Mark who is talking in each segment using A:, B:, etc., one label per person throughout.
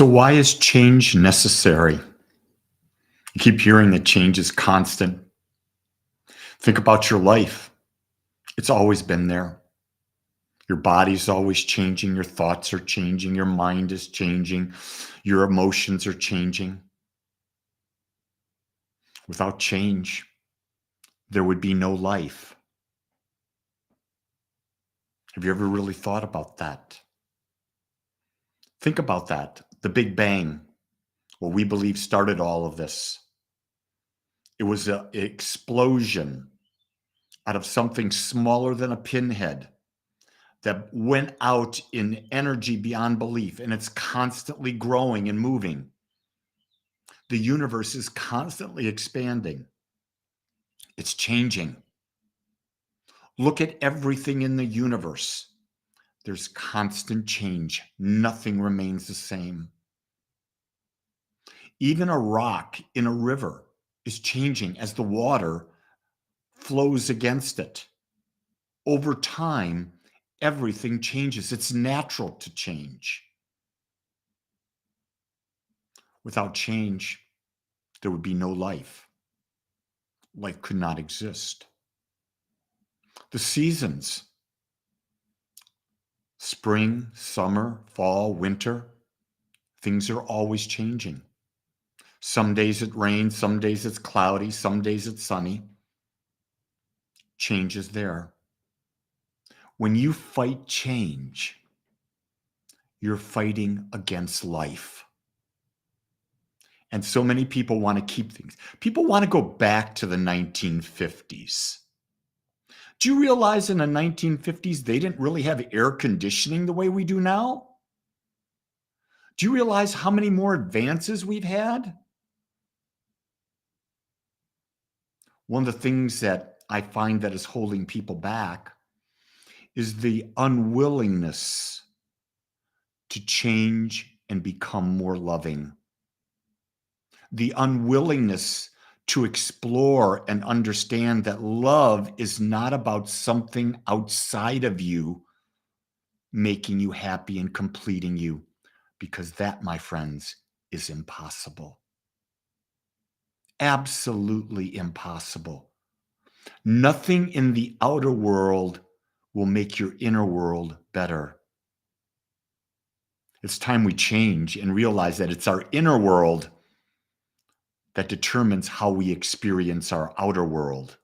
A: So, why is change necessary? You keep hearing that change is constant. Think about your life. It's always been there. Your body's always changing. Your thoughts are changing. Your mind is changing. Your emotions are changing. Without change, there would be no life. Have you ever really thought about that? Think about that. The Big Bang, what we believe started all of this. It was an explosion out of something smaller than a pinhead that went out in energy beyond belief, and it's constantly growing and moving. The universe is constantly expanding. It's changing. Look at everything in the universe. There's constant change. Nothing remains the same. Even a rock in a river is changing as the water flows against it. Over time, everything changes. It's natural to change. Without change, there would be no life. Life could not exist. The seasons, spring, summer, fall, winter, things are always changing. Some days it rains, some days it's cloudy, some days it's sunny. Change is there. When you fight change, you're fighting against life. And so many people want to keep things. People want to go back to the 1950s. Do you realize in the 1950s, they didn't really have air conditioning the way we do now? Do you realize how many more advances we've had? One of the things that I find that is holding people back is the unwillingness to change and become more loving. The unwillingness to explore and understand that love is not about something outside of you making you happy and completing you, because that, my friends, is impossible. Absolutely impossible. Nothing in the outer world will make your inner world better. It's time we change and realize that it's our inner world that determines how we experience our outer world.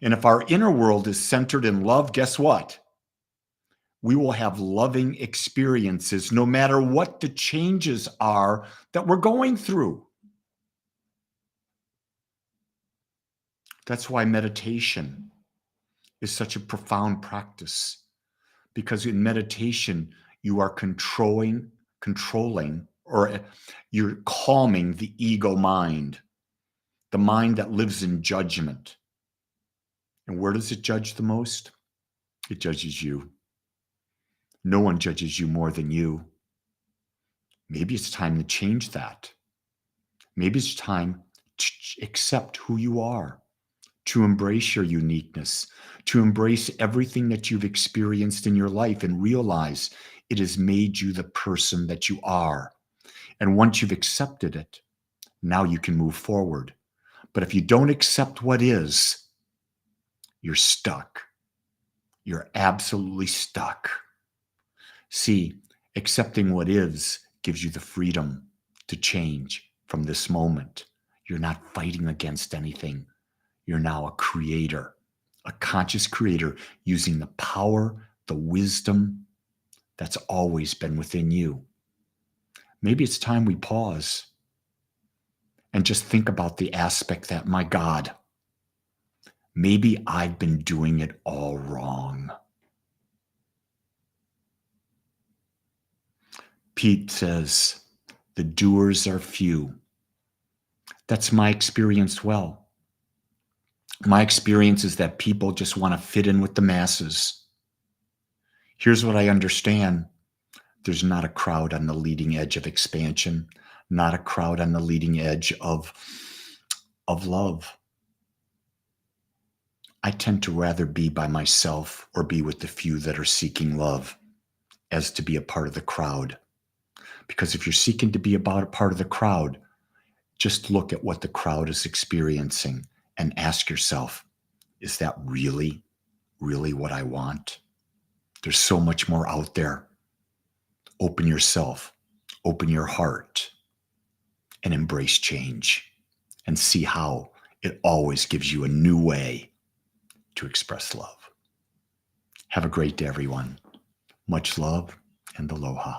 A: And if our inner world is centered in love, guess what? We will have loving experiences no matter what the changes are that we're going through. That's why meditation is such a profound practice, because in meditation, you are controlling, or you're calming the ego mind, the mind that lives in judgment. And where does it judge the most? It judges you. No one judges you more than you. Maybe it's time to change that. Maybe it's time to accept who you are, to embrace your uniqueness, to embrace everything that you've experienced in your life and realize it has made you the person that you are. And once you've accepted it, now you can move forward. But if you don't accept what is, you're stuck. You're absolutely stuck. See, accepting what is gives you the freedom to change from this moment. You're not fighting against anything. You're now a creator, a conscious creator using the power, the wisdom that's always been within you. Maybe it's time we pause and just think about the aspect that, my God, maybe I've been doing it all wrong. Pete says, the doers are few. That's my experience. Well, my experience is that people just want to fit in with the masses. Here's what I understand. There's not a crowd on the leading edge of expansion, not a crowd on the leading edge of love. I tend to rather be by myself or be with the few that are seeking love as to be a part of the crowd. Because if you're seeking to be about a part of the crowd, just look at what the crowd is experiencing and ask yourself, is that really, really what I want? There's so much more out there. Open yourself, open your heart, and embrace change, and see how it always gives you a new way to express love. Have a great day, everyone. Much love and aloha.